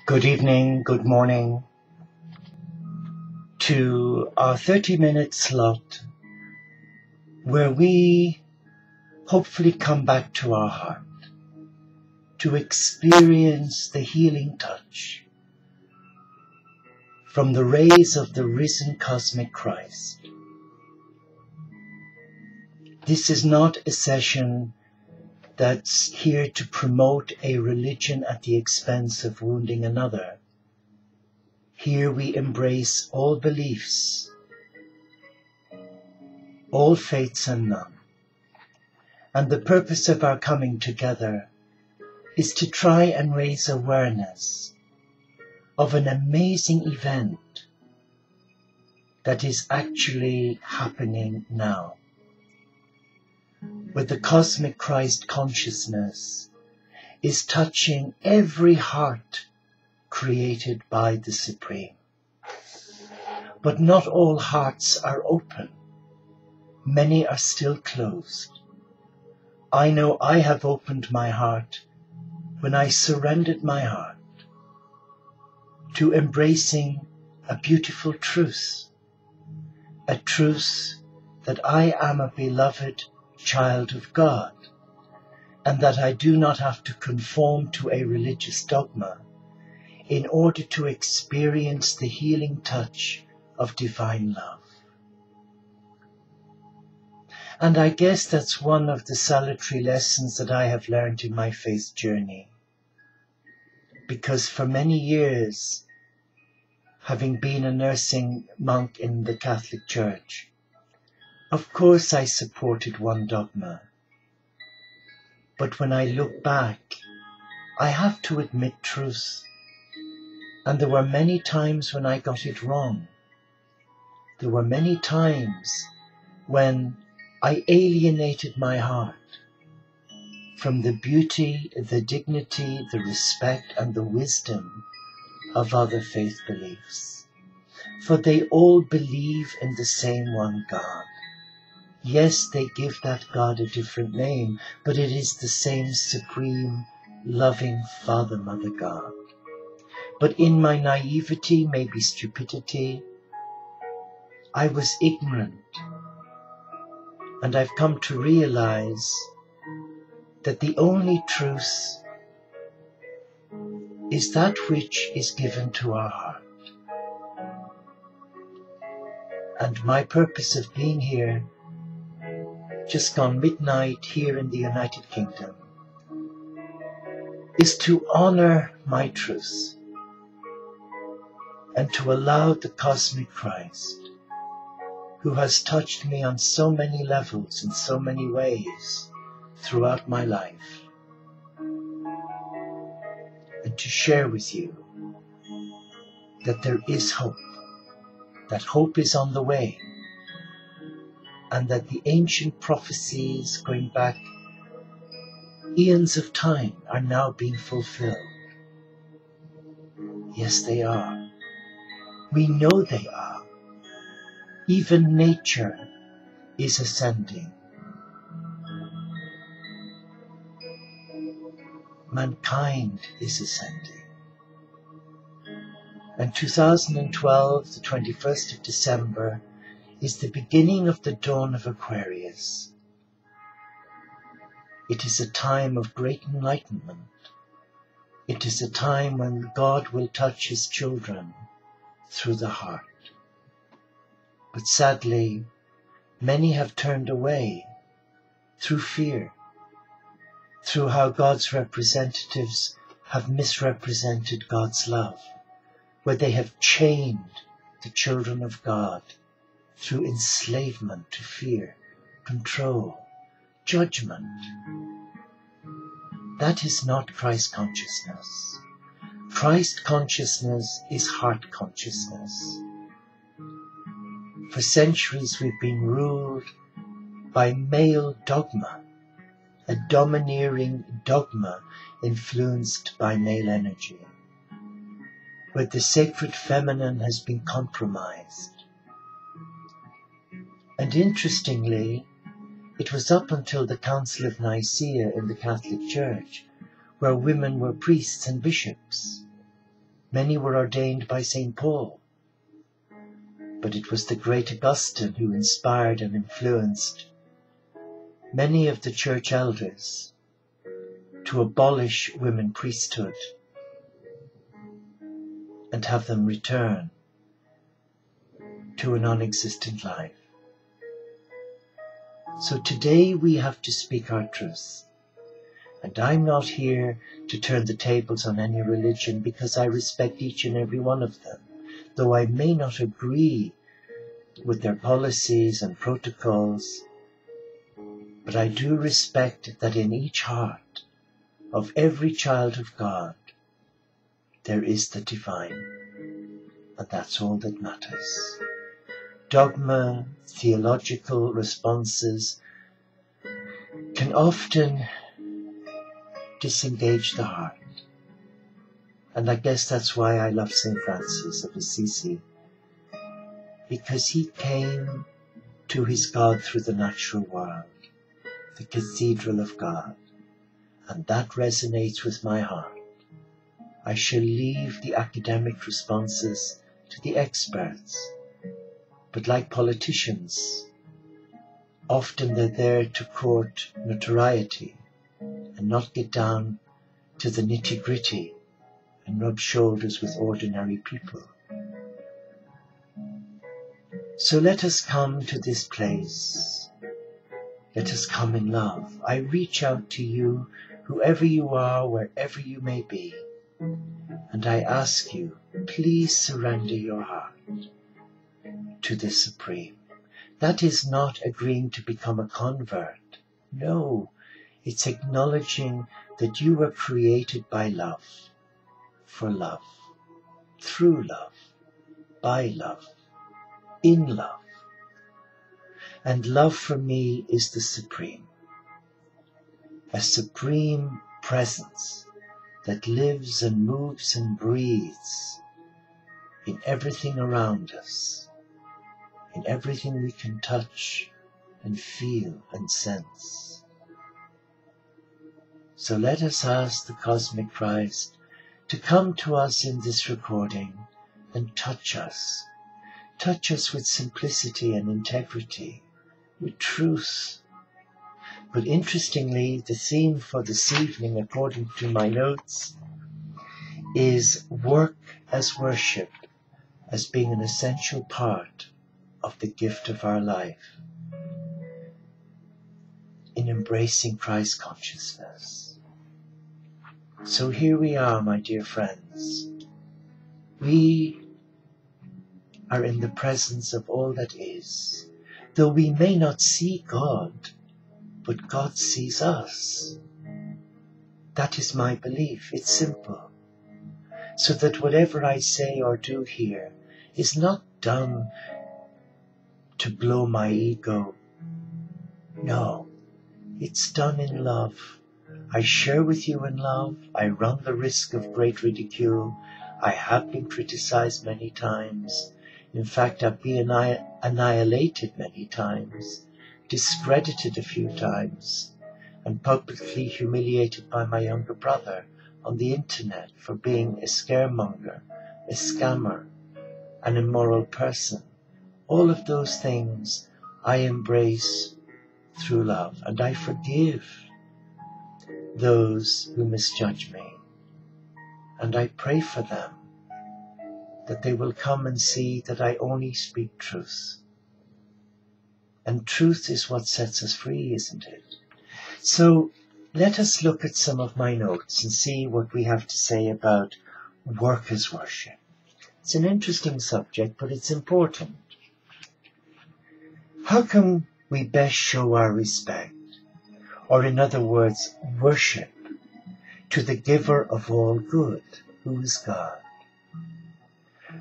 Good evening, good morning to our 30-minute slot where we hopefully come back to our heart to experience the healing touch from the rays of the risen cosmic Christ. This is not a session that's here to promote a religion at the expense of wounding another. Here we embrace all beliefs, all faiths and none. And the purpose of our coming together is to try and raise awareness of an amazing event that is actually happening now, where the cosmic Christ consciousness is touching every heart created by the Supreme. But not all hearts are open. Many are still closed. I know I have opened my heart when I surrendered my heart to embracing a beautiful truth, a truth that I am a beloved child of God, and that I do not have to conform to a religious dogma in order to experience the healing touch of divine love. And I guess that's one of the salutary lessons that I have learned in my faith journey. Because for many years, having been a nursing monk in the Catholic Church, of course I supported one dogma. But when I look back, I have to admit truth. And there were many times when I got it wrong. There were many times when I alienated my heart from the beauty, the dignity, the respect, and the wisdom of other faith beliefs. For they all believe in the same one God. Yes, they give that God a different name, but it is the same supreme, loving Father, Mother God. But in my naivety, maybe stupidity, I was ignorant. And I've come to realize that the only truth is that which is given to our heart. And my purpose of being here, just gone midnight here in the United Kingdom, is to honor my truth and to allow the cosmic Christ, who has touched me on so many levels in so many ways throughout my life, and to share with you that there is hope, that hope is on the way, and that the ancient prophecies going back eons of time are now being fulfilled. Yes, they are. We know they are. Even nature is ascending. Mankind is ascending. And 2012, the 21st of December, is the beginning of the dawn of Aquarius. It is a time of great enlightenment. It is a time when God will touch His children through the heart. But sadly, many have turned away through fear, through how God's representatives have misrepresented God's love, where they have chained the children of God through enslavement to fear, control, judgment. That is not Christ consciousness. Christ consciousness is heart consciousness. For centuries we've been ruled by male dogma, a domineering dogma influenced by male energy, where the sacred feminine has been compromised. And interestingly, it was up until the Council of Nicaea in the Catholic Church where women were priests and bishops. Many were ordained by St. Paul, but it was the great Augustine who inspired and influenced many of the church elders to abolish women priesthood and have them return to a non-existent life. So today we have to speak our truth. And I'm not here to turn the tables on any religion, because I respect each and every one of them, though I may not agree with their policies and protocols. But I do respect that in each heart of every child of God, there is the divine, and that's all that matters. Dogma, theological responses can often disengage the heart. And I guess that's why I love St. Francis of Assisi, because he came to his God through the natural world, the cathedral of God, and that resonates with my heart. I shall leave the academic responses to the experts, but like politicians, often they're there to court notoriety and not get down to the nitty-gritty and rub shoulders with ordinary people. So let us come to this place. Let us come in love. I reach out to you, whoever you are, wherever you may be, and I ask you, please surrender your heart to the Supreme. That is not agreeing to become a convert. No, it's acknowledging that you were created by love, for love, through love, by love, in love. And love for me is the Supreme, a supreme presence that lives and moves and breathes in everything around us, in everything we can touch and feel and sense. So let us ask the Cosmic Christ to come to us in this recording and touch us with simplicity and integrity, with truth. But interestingly, the theme for this evening, according to my notes, is work as worship, as being an essential part of the gift of our life in embracing Christ consciousness. So here we are, my dear friends. We are in the presence of all that is, though we may not see God, but God sees us. That is my belief. It's simple. So that whatever I say or do here is not done to blow my ego. No, it's done in love. I share with you in love. I run the risk of great ridicule. I have been criticized many times. In fact, I've been annihilated many times, discredited a few times, and publicly humiliated by my younger brother on the internet for being a scaremonger, a scammer, an immoral person. All of those things I embrace through love, and I forgive those who misjudge me. And I pray for them, that they will come and see that I only speak truth. And truth is what sets us free, isn't it? So let us look at some of my notes and see what we have to say about work as worship. It's an interesting subject, but it's important. How can we best show our respect, or in other words, worship, to the giver of all good, who is God?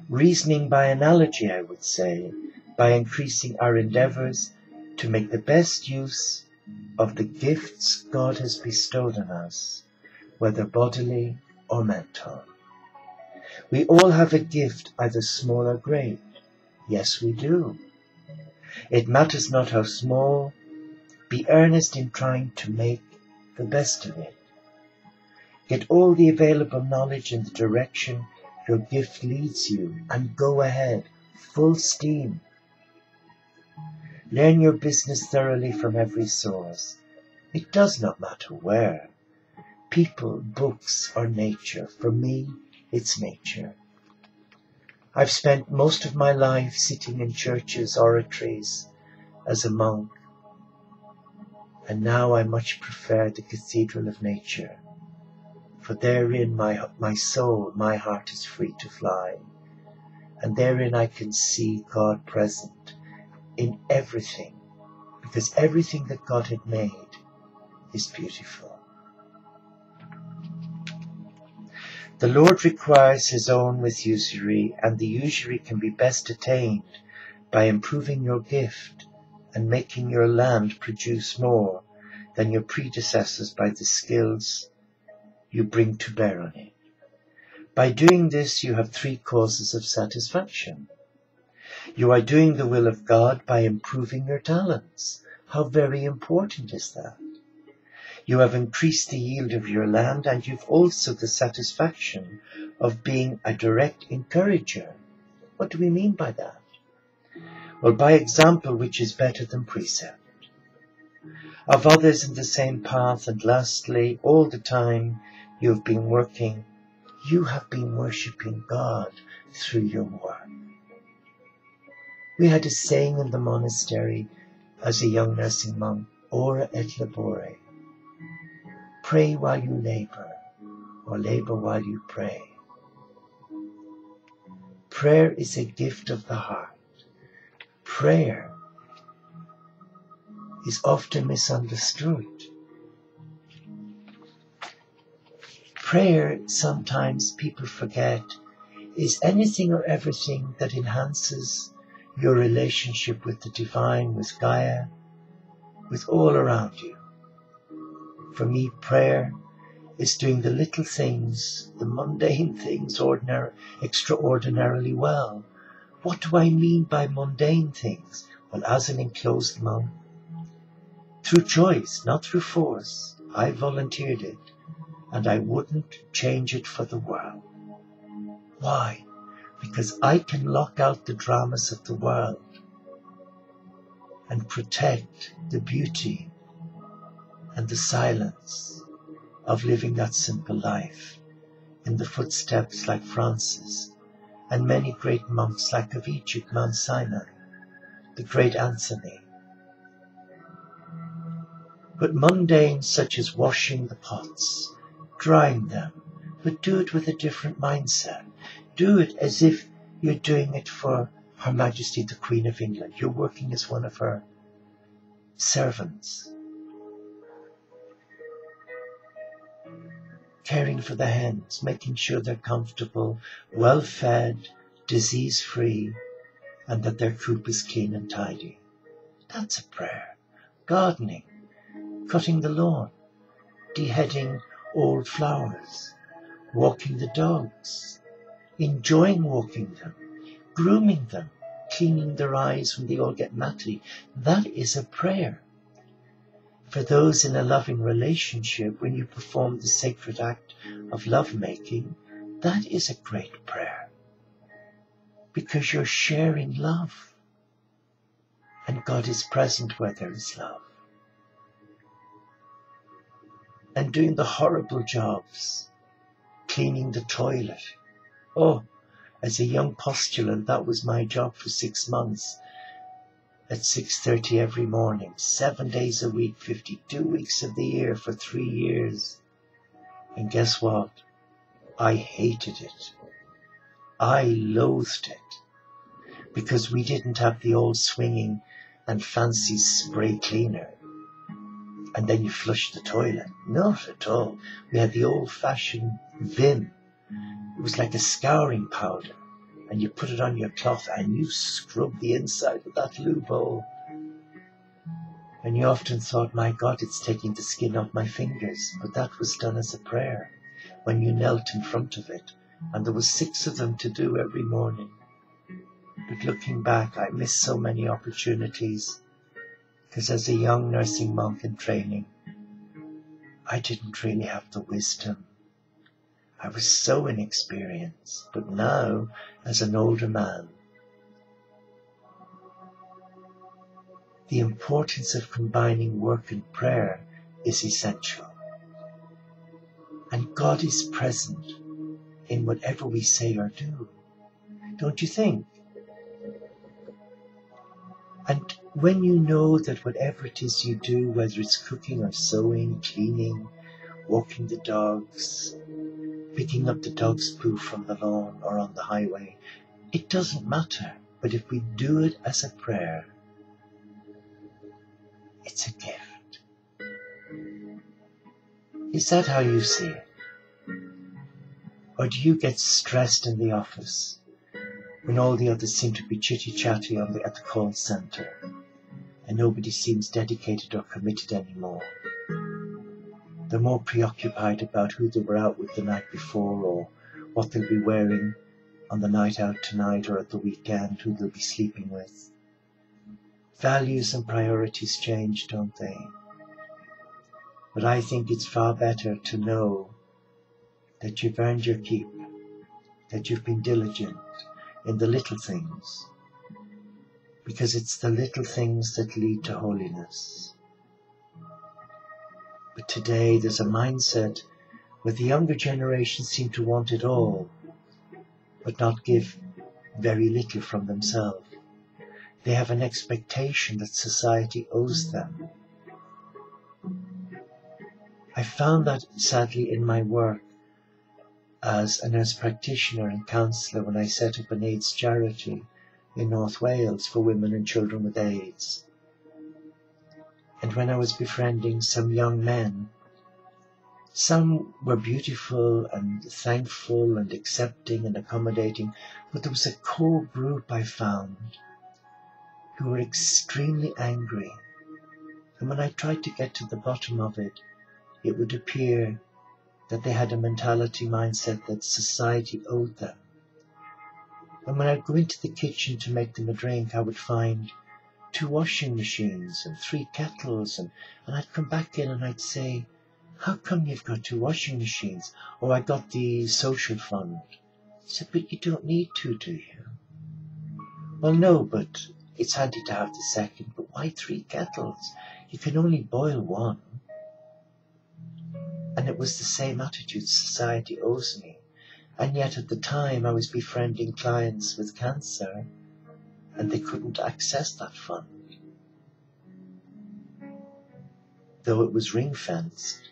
Reasoning by analogy, I would say, by increasing our endeavors to make the best use of the gifts God has bestowed on us, whether bodily or mental. We all have a gift, either small or great. Yes, we do. It matters not how small. Be earnest in trying to make the best of it. Get all the available knowledge in the direction Your gift leads you, and go ahead, full steam. Learn your business thoroughly from every source. It does not matter where. People, books, or nature. For me, it's nature. I've spent most of my life sitting in churches, oratories, as a monk, and now I much prefer the cathedral of nature, for therein my soul, my heart is free to fly, and therein I can see God present in everything, because everything that God had made is beautiful. The Lord requires his own with usury, and the usury can be best attained by improving your gift and making your land produce more than your predecessors by the skills you bring to bear on it. By doing this, you have 3 causes of satisfaction. You are doing the will of God by improving your talents. How very important is that? You have increased the yield of your land, and you've also the satisfaction of being a direct encourager. What do we mean by that? Well, by example, which is better than precept, of others in the same path, and lastly, all the time you have been working, you have been worshipping God through your work. We had a saying in the monastery as a young nursing monk, ora et labore. Pray while you labor, or labor while you pray. Prayer is a gift of the heart. Prayer is often misunderstood. Prayer, sometimes people forget, is anything or everything that enhances your relationship with the divine, with Gaia, with all around you. For me, prayer is doing the little things, the mundane things, extraordinarily well. What do I mean by mundane things? Well, as an enclosed monk, through choice, not through force, I volunteered it, and I wouldn't change it for the world. Why? Because I can lock out the dramas of the world and protect the beauty and the silence of living that simple life in the footsteps like Francis and many great monks like of Egypt, Mount Sinai, the great Anthony. But mundane such as washing the pots, drying them, but do it with a different mindset. Do it as if you're doing it for Her Majesty the Queen of England. You're working as one of her servants. Caring for the hens, making sure they're comfortable, well fed, disease free, and that their coop is clean and tidy. That's a prayer. Gardening, cutting the lawn, deheading old flowers, walking the dogs, enjoying walking them, grooming them, cleaning their eyes when they all get matty. That is a prayer. For those in a loving relationship, when you perform the sacred act of lovemaking, that is a great prayer. Because you're sharing love. And God is present where there is love. And doing the horrible jobs, cleaning the toilet. Oh, as a young postulant, that was my job for 6 months. At 6:30 every morning, 7 days a week, 52 weeks of the year for 3 years. And guess what? I hated it. I loathed it. Because we didn't have the old swinging and fancy spray cleaner. And then you flush the toilet. Not at all. We had the old-fashioned Vim. It was like a scouring powder. And you put it on your cloth and you scrub the inside of that loo bowl. And you often thought, my God, it's taking the skin off my fingers. But that was done as a prayer when you knelt in front of it. And there was 6 of them to do every morning. But looking back, I missed so many opportunities. Because as a young nursing monk in training, I didn't really have the wisdom I was so inexperienced, but now, as an older man, the importance of combining work and prayer is essential. And God is present in whatever we say or do. Don't you think? And when you know that whatever it is you do, whether it's cooking or sewing, cleaning, walking the dogs, picking up the dog's poo from the lawn or on the highway, it doesn't matter. But if we do it as a prayer, it's a gift. Is that how you see it? Or do you get stressed in the office when all the others seem to be chitty-chatty at the call centre and nobody seems dedicated or committed anymore? They're more preoccupied about who they were out with the night before or what they'll be wearing on the night out tonight or at the weekend, who they'll be sleeping with. Values and priorities change, don't they? But I think it's far better to know that you've earned your keep, that you've been diligent in the little things, because it's the little things that lead to holiness. But today there's a mindset where the younger generation seem to want it all, but not give very little from themselves. They have an expectation that society owes them. I found that sadly in my work as a nurse practitioner and counsellor when I set up an AIDS charity in North Wales for women and children with AIDS. And when I was befriending some young men, some were beautiful and thankful and accepting and accommodating, but there was a core group I found who were extremely angry. And when I tried to get to the bottom of it, it would appear that they had a mentality mindset that society owed them. And when I'd go into the kitchen to make them a drink, I would find 2 washing machines and 3 kettles, and I'd come back in and I'd say, how come you've got 2 washing machines? Or I got the social fund. I said, but you don't need to, do you? Well, no, but it's handy to have the second. But why 3 kettles? You can only boil 1. And it was the same attitude society owes me. And yet at the time I was befriending clients with cancer and they couldn't access that fund. Though it was ring-fenced,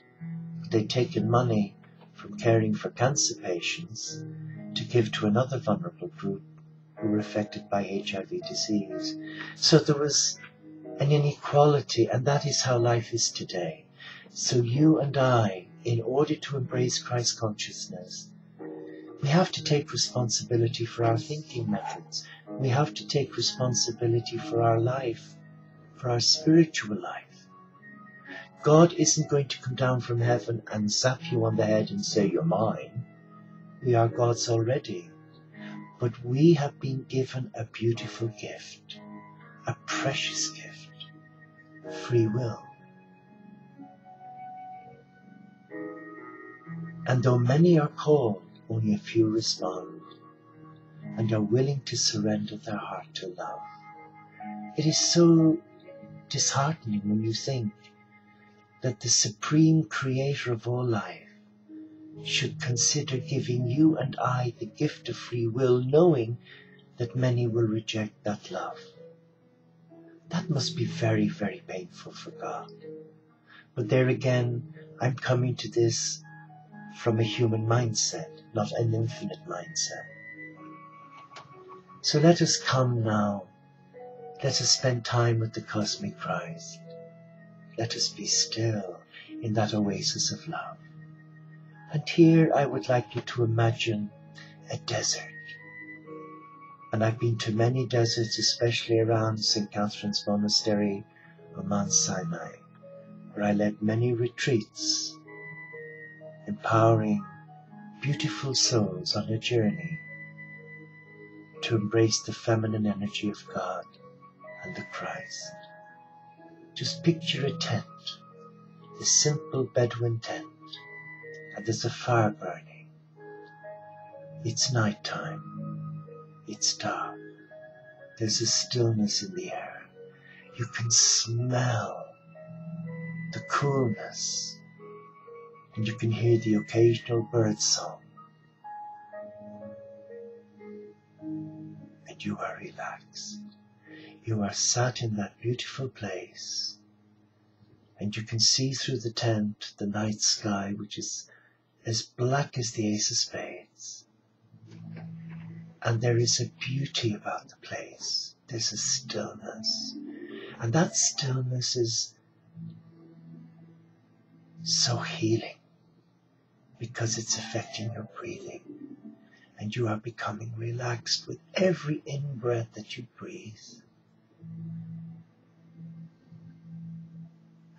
they'd taken money from caring for cancer patients to give to another vulnerable group who were affected by HIV disease. So there was an inequality, and that is how life is today. So you and I, in order to embrace Christ consciousness, we have to take responsibility for our thinking methods. We have to take responsibility for our life, for our spiritual life. God isn't going to come down from heaven and zap you on the head and say, you're mine. We are God's already. But we have been given a beautiful gift, a precious gift, free will. And though many are called, only a few respond and are willing to surrender their heart to love. It is so disheartening when you think that the supreme creator of all life should consider giving you and I the gift of free will, knowing that many will reject that love. That must be very, very painful for God. But there again, I'm coming to this from a human mindset, not an infinite mindset. So let us come now. Let us spend time with the cosmic Christ. Let us be still in that oasis of love. And here I would like you to imagine a desert. And I've been to many deserts, especially around St. Catherine's Monastery on Mount Sinai, where I led many retreats, empowering beautiful souls on a journey to embrace the feminine energy of God and the Christ. Just picture a tent, a simple Bedouin tent, and there's a fire burning, It's nighttime. It's dark. There's a stillness in the air. You can smell the coolness, and you can hear the occasional bird song. And you are relaxed. You are sat in that beautiful place, and you can see through the tent the night sky, which is as black as the ace of spades. And there is a beauty about the place. There's a stillness. And that stillness is so healing because it's affecting your breathing. And you are becoming relaxed with every in-breath that you breathe.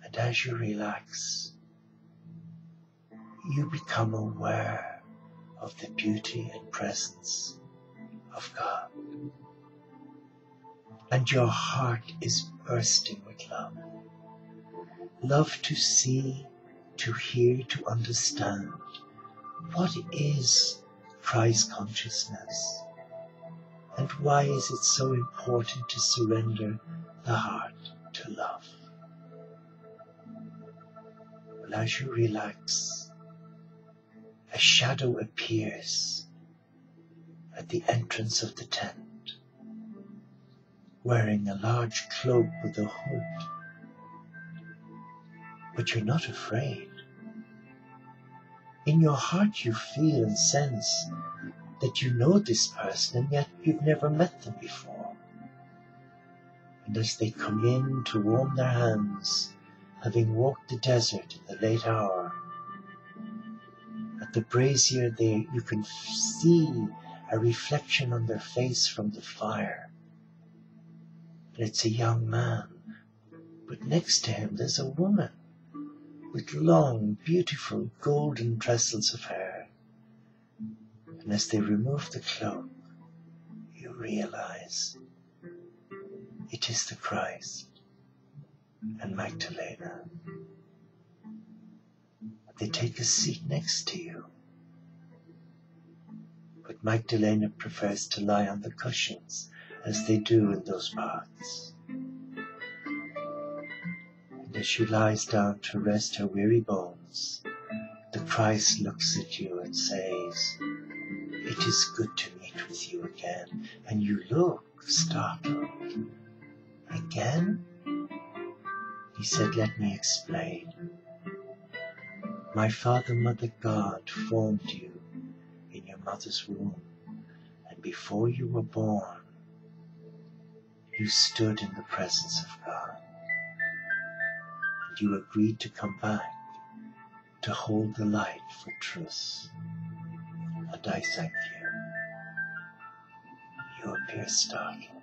And as you relax, you become aware of the beauty and presence of God. And your heart is bursting with love. Love to see, to hear, to understand what is Christ consciousness and why is it so important to surrender the heart to love. Well, as you relax, a shadow appears at the entrance of the tent, wearing a large cloak with a hood. But you're not afraid. In your heart you feel and sense that you know this person and yet you've never met them before. And as they come in to warm their hands, having walked the desert in the late hour, at the brazier you can see a reflection on their face from the fire. And it's a young man, but next to him there's a woman with long, beautiful, golden trestles of hair. And as they remove the cloak, you realize it is the Christ and Magdalena. They take a seat next to you. But Magdalena prefers to lie on the cushions, as they do in those parts. And as she lies down to rest her weary bones, the Christ looks at you and says, "It is good to meet with you again." And you look startled. "Again?" He said, "Let me explain. My Father, Mother God formed you in your mother's womb, and before you were born, you stood in the presence of God, and you agreed to come back to hold the light for truth. And I thank you. You appear startled.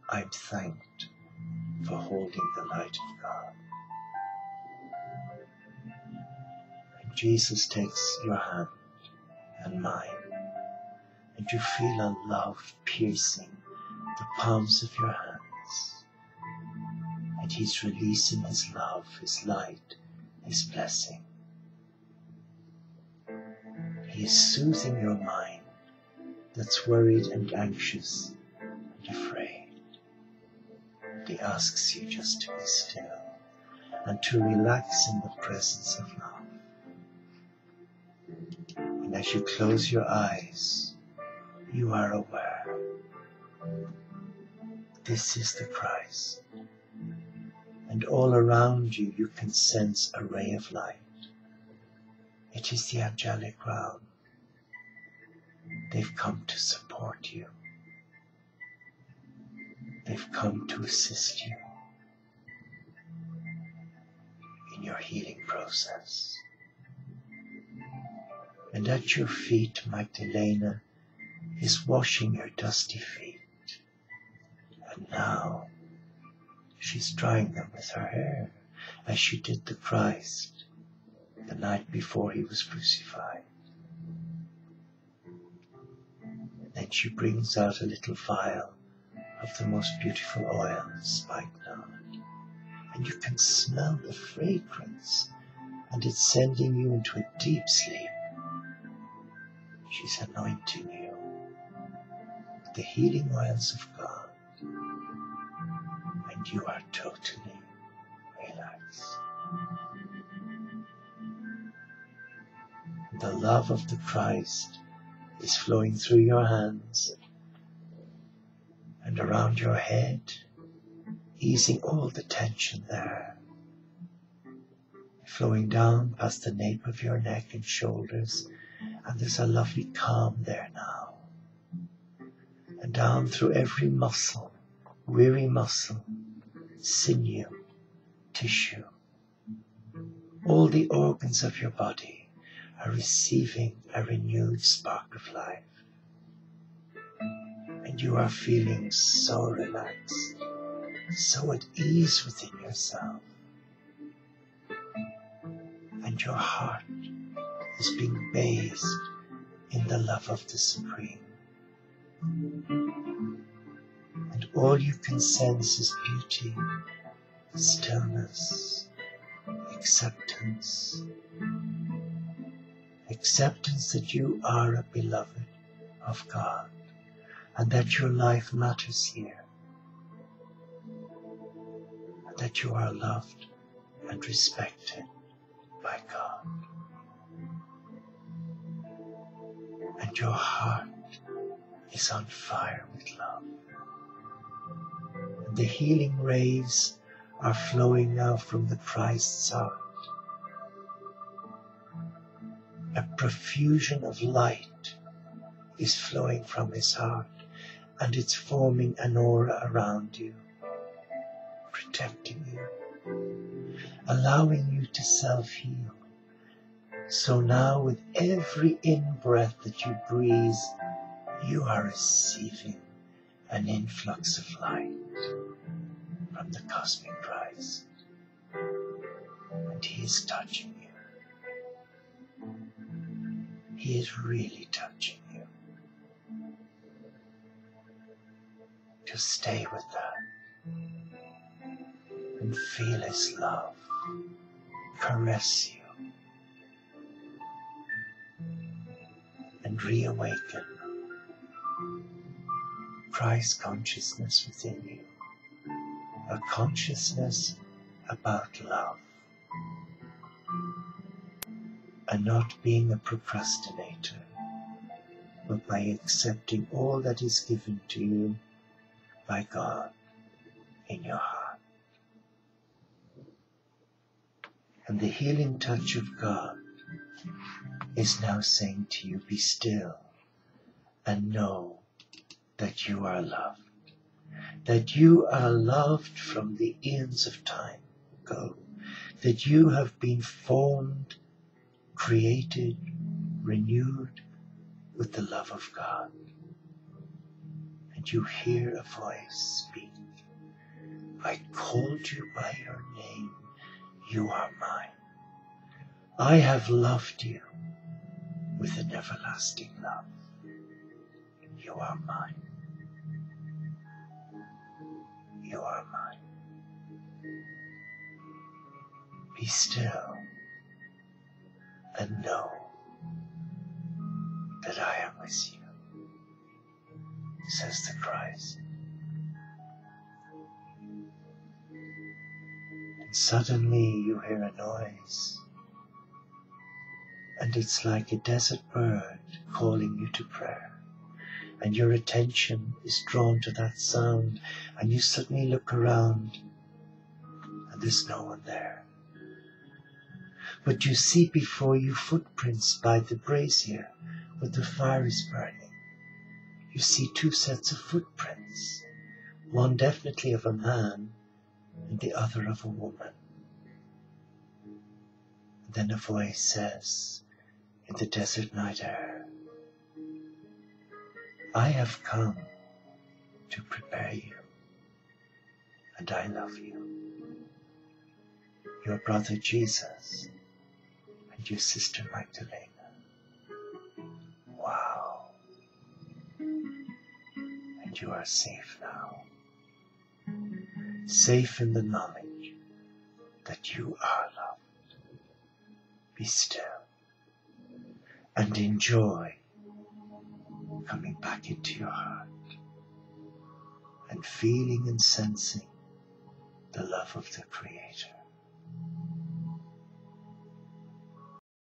I'm thanked for holding the light of God." And Jesus takes your hand and mine, and you feel a love piercing the palms of your hands. And He's releasing His love, His light, His blessing. He is soothing your mind that's worried and anxious and afraid. And He asks you just to be still and to relax in the presence of love. And as you close your eyes, you are aware this is the Christ. And all around you, you can sense a ray of light. It is the angelic realm. They've come to support you. They've come to assist you in your healing process. And at your feet, Magdalena is washing your dusty feet. And now she's drying them with her hair, as she did the Christ the night before He was crucified. Then she brings out a little vial of the most beautiful oil, spikenard, and you can smell the fragrance, and it's sending you into a deep sleep. She's anointing you with the healing oils of God, and you are totally relaxed. The love of the Christ is flowing through your hands and around your head, easing all the tension there, flowing down past the nape of your neck and shoulders, and there's a lovely calm there now, and down through every muscle, weary muscle, sinew, tissue. All the organs of your body are receiving a renewed spark of life, and you are feeling so relaxed, so at ease within yourself, and your heart is being bathed in the love of the Supreme. And all you can sense is beauty, stillness, acceptance. Acceptance that you are a beloved of God and that your life matters here, and that you are loved and respected by God. And your heart is on fire with love. And the healing rays are flowing now from the Christ's heart. A profusion of light is flowing from his heart, and it's forming an aura around you, protecting you, allowing you to self-heal. So now with every in-breath that you breathe, you are receiving an influx of light from the cosmic Christ, and he is touching you. He is really touching you. Just stay with that and feel his love caress you and reawaken Christ consciousness within you, a consciousness about love, and not being a procrastinator, but by accepting all that is given to you by God in your heart. And the healing touch of God is now saying to you, be still and know that you are loved, that you are loved from the eons of time ago, that you have been formed, created, renewed with the love of God. And you hear a voice speak, I called you by your name, you are mine. I have loved you with an everlasting love. You are mine. You are mine. Be still and know that I am with you, says the Christ. And suddenly you hear a noise, and it's like a desert bird calling you to prayer. And your attention is drawn to that sound, and you suddenly look around, and there's no one there. But you see before you footprints by the brazier where the fire is burning. You see two sets of footprints, one definitely of a man and the other of a woman. And then a voice says in the desert night air, I have come to prepare you, and I love you. Your brother Jesus and your sister Magdalena. Wow. And you are safe now. Safe in the knowledge that you are loved. Be still and enjoy coming back into your heart and feeling and sensing the love of the Creator.